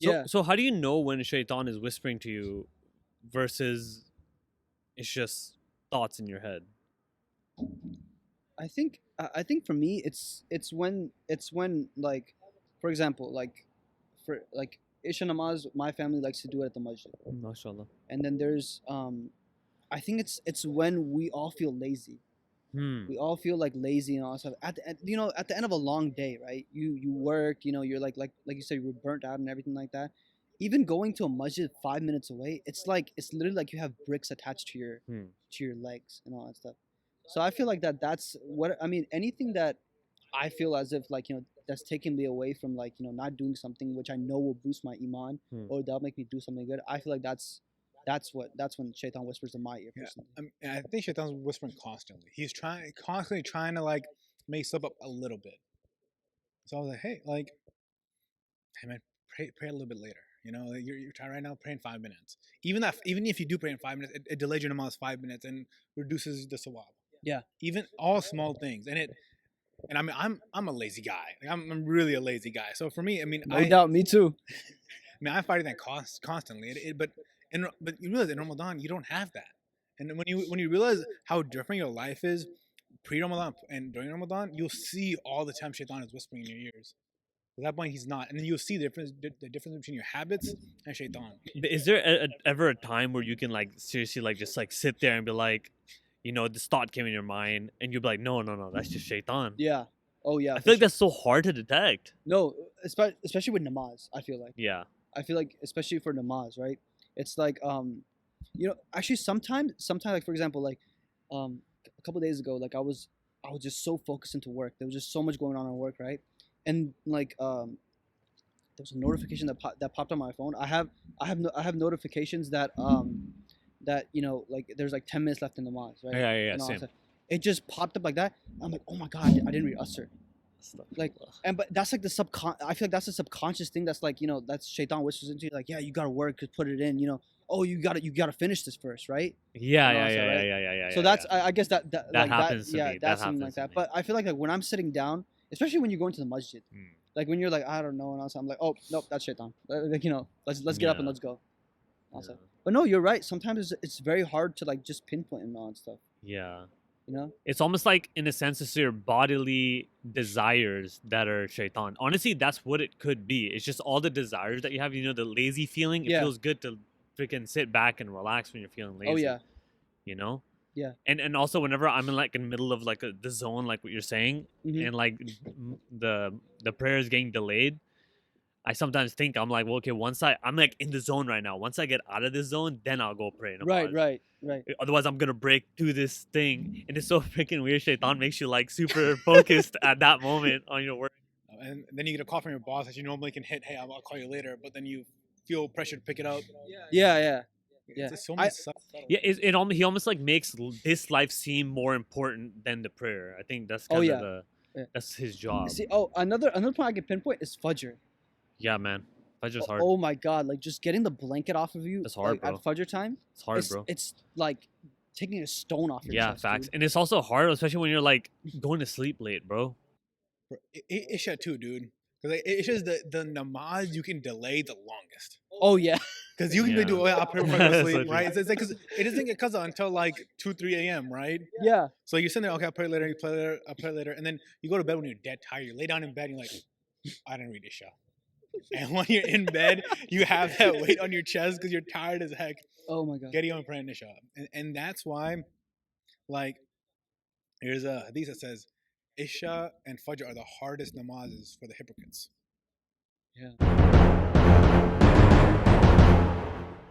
Yeah. So how do you know when Shaitan is whispering to you versus it's just thoughts in your head? I think for me it's when like, for example, like for like Isha namaz, my family likes to do it at the masjid, MashaAllah. and then there's I think it's when we all feel lazy. Hmm. We all feel like lazy and all that stuff. At the end of a long day, right? You work, you're like you said, you were burnt out and everything like that. Even going to a masjid 5 minutes away, it's literally like you have bricks attached Hmm. to your legs and all that stuff. So I feel like that's what I mean. Anything that I feel as if like that's taking me away from like not doing something which I know will boost my iman Hmm. or that'll make me do something good. I feel like that's when Shaitan whispers in my ear Yeah, personally. I think Shaitan's whispering constantly. He's constantly trying to like make stuff up a little bit. So I was like, hey man, pray a little bit later. Like you're trying right now, pray in 5 minutes. Even if you do pray in 5 minutes, it delays your namaz 5 minutes and reduces the sawab. Yeah. Even all small things, and I mean I'm a lazy guy. Like, I'm really a lazy guy. So for me, I mean, No doubt, me too. I'm fighting that constantly. But you realize in Ramadan you don't have that. And when you realize how different your life is pre-Ramadan and during Ramadan, you'll see all the time Shaitan is whispering in your ears. At that point, he's not, and then you'll see the difference between your habits and Shaitan. But is there ever a time where you can like seriously like just like sit there and be like, this thought came in your mind and you'll be like, no, that's just Shaitan. Yeah. Oh yeah. I for feel like sure. that's so hard to detect. No, especially with namaz. Yeah. I feel like especially for namaz, right? It's like actually sometimes like for example like a couple days ago like I was just so focused into work. There was just so much going on at work, right? And like there was a notification that popped on my phone. I have notifications that like there's like 10 minutes left in the namaz, right? Yeah, And all that same. stuff. It just popped up like that. I'm like, oh my god, I didn't read Usr. Like, but that's like I feel like that's a subconscious thing. That's like that's Shaitan whispers into you, like, yeah, you gotta work, just put it in. Oh, you gotta finish this first, right? Yeah, And all yeah, that stuff, yeah, right? yeah, yeah, yeah. So that's I guess that like happens to yeah, me. that's That something happens like to that. me. But I feel like when I'm sitting down, especially when you're going to the masjid, like when you're like, I don't know, and also I'm like, oh nope, that's Shaitan. Like let's get up and Yeah. let's go. Also. Yeah. But no, you're right. Sometimes it's very hard to like just pinpoint and all that stuff. Yeah. You know? It's almost like, in a sense, it's your bodily desires that are Shaitan. Honestly, that's what it could be. It's just all the desires that you have. The lazy feeling. It Yeah. feels good to freaking sit back and relax when you're feeling lazy. Oh yeah. You know? Yeah. And also whenever I'm in like in the middle of like the zone, like what you're saying, Mhm. and like the prayer is getting delayed, I sometimes think I'm like, well, okay, I'm like in the zone right now. Once I get out of this zone, then I'll go pray. Right. Namaz. Right. Otherwise, I'm gonna break through this thing, and it's so freaking weird. Shaitan makes you like super focused at that moment on your work. And then you get a call from your boss that you normally can hit. Hey, I'll call you later, but then you feel pressure to pick it up. Yeah. It's just so much stuff. Yeah, he almost like makes this life seem more important than the prayer. I think that's Oh, kind yeah. of Yeah. that's his job. See, another point I can pinpoint is Fajr. Yeah, man, Fajr's hard. Oh my god, like just getting the blanket off of you That's hard, like, bro. at Fajr time. It's hard, bro. It's like taking a stone off your Yeah, chest. facts. Dude. And it's also hard, especially when you're like going to sleep late, bro. Isha too, dude. Because Isha's the namaz you can delay the longest. Oh yeah. Because you can Yeah. do it, I'll pray before I go to So sleep, true. right? It's like, because it doesn't get qaza until like 2, 3 a.m., right? Yeah. So you're sitting there, okay, I'll pray later, I'll pray later. And then you go to bed when you're dead tired. You lay down in bed and you're like, I didn't read Isha. And when you're in bed, you have that weight on your chest because you're tired as heck. Oh my god. Getting on praying Isha. And that's why, like, there's a hadith that says, Isha and Fajr are the hardest namazes for the hypocrites. Yeah.